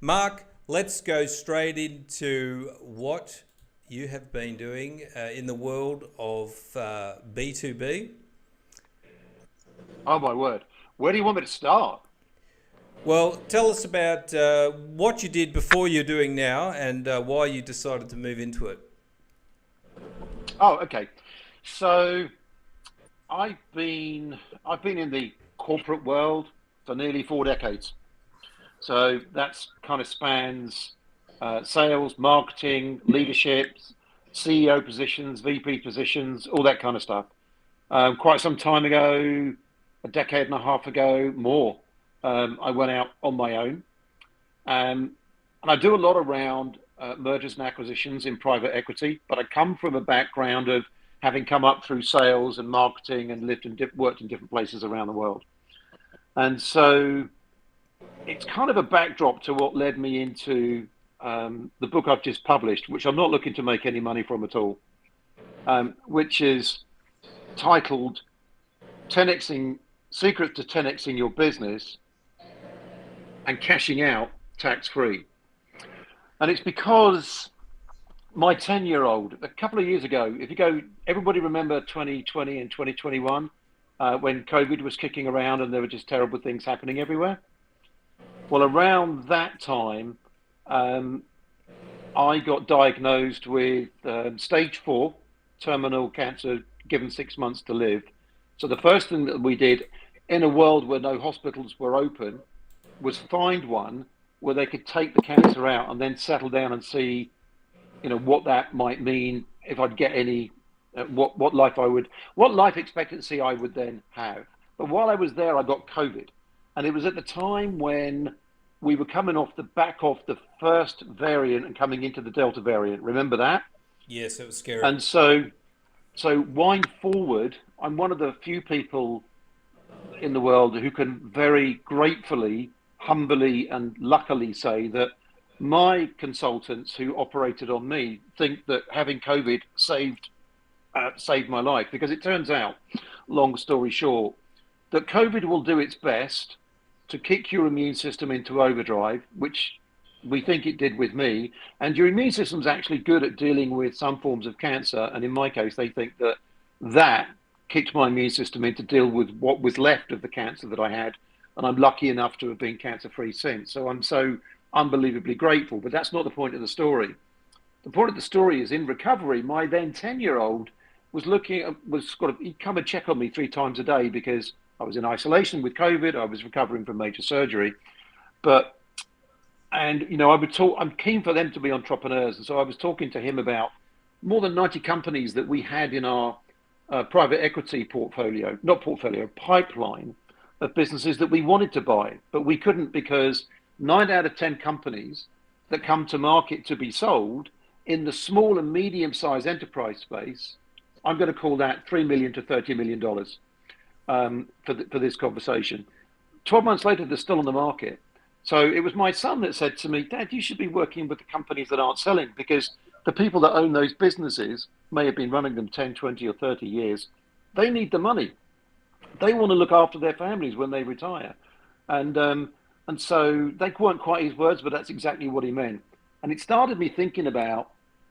Mark, let's go straight into what you have been doing in the world of B2B. Oh my word. Where do you want me to start? Well, tell us about what you did before you're doing now and why you decided to move into it. Oh, okay. So I've been I've been in the corporate world for nearly 4 decades. So that's kind of spans sales, marketing, leadership, CEO positions, VP positions, all that kind of stuff. Quite some time ago, a decade and a half ago, more, I went out on my own. Um, and I do a lot around mergers and acquisitions in private equity, but I come from a background of having come up through sales and marketing and lived and worked in different places around the world. And so it's kind of a backdrop to what led me into the book I've just published, which I'm not looking to make any money from at all, which is titled 10xing Secrets to 10xing Your Business and Cashing Out Tax Free. And it's because my 10-year-old, a couple of years ago, if you go, everybody remember 2020 and 2021 when COVID was kicking around and there were just terrible things happening everywhere? Well, around that time, um, I got diagnosed with stage four terminal cancer, given 6 months to live. So the first thing that we did in a world where no hospitals were open was find one where they could take the cancer out and then settle down and see, what that might mean if I'd get any, what life expectancy I would then have. But while I was there, I got COVID, and it was at the time when we were coming off the back of the first variant and coming into the Delta variant. Remember that? Yes, it was scary. And so wind forward, I'm one of the few people in the world who can very gratefully, humbly, and luckily say that my consultants who operated on me think that having COVID saved my life, because it turns out, long story short, that COVID will do its best to kick your immune system into overdrive, which we think it did with me. And your immune system's actually good at dealing with some forms of cancer. And in my case, they think that that kicked my immune system in to deal with what was left of the cancer that I had. And I'm lucky enough to have been cancer free since. So I'm so unbelievably grateful. But that's not the point of the story. The point of the story is in recovery, my then 10-year-old was got he'd come and check on me 3 times a day because I was in isolation with COVID. I was recovering from major surgery. But I would talk. I'm keen for them to be entrepreneurs, and so I was talking to him about more than 90 companies that we had in our private equity portfolio, not portfolio, pipeline of businesses that we wanted to buy, but we couldn't because 9 out of 10 companies that come to market to be sold in the small and medium-sized enterprise space, I'm going to call that $3 million to $30 million for this conversation. 12 months later, they're still on the market. So it was my son that said to me, Dad, you should be working with the companies that aren't selling because the people that own those businesses may have been running them 10, 20, or 30 years. They need the money. They want to look after their families when they retire. And and so they weren't quite his words, but that's exactly what he meant. And it started me thinking about,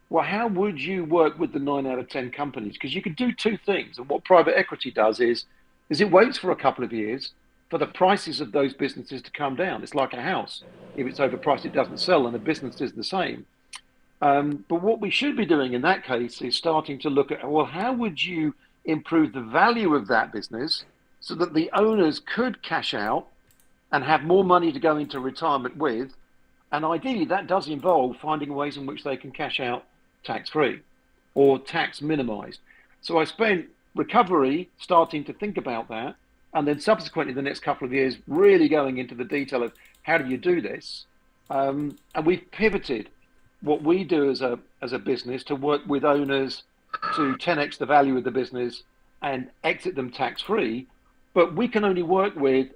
well, how would you work with the 9 out of 10 companies? Because you could do two things. And what private equity does is it waits for a couple of years for the prices of those businesses to come down. It's like a house. If it's overpriced, it doesn't sell, and the business is the same. But what we should be doing in that case is starting to look at, well, how would you improve the value of that business so that the owners could cash out and have more money to go into retirement with? And ideally, that does involve finding ways in which they can cash out tax free or tax minimized. So I spent recovery starting to think about that. And then subsequently, the next couple of years, really going into the detail of how do you do this? And we've pivoted what we do as a business to work with owners to 10x the value of the business and exit them tax free. But we can only work with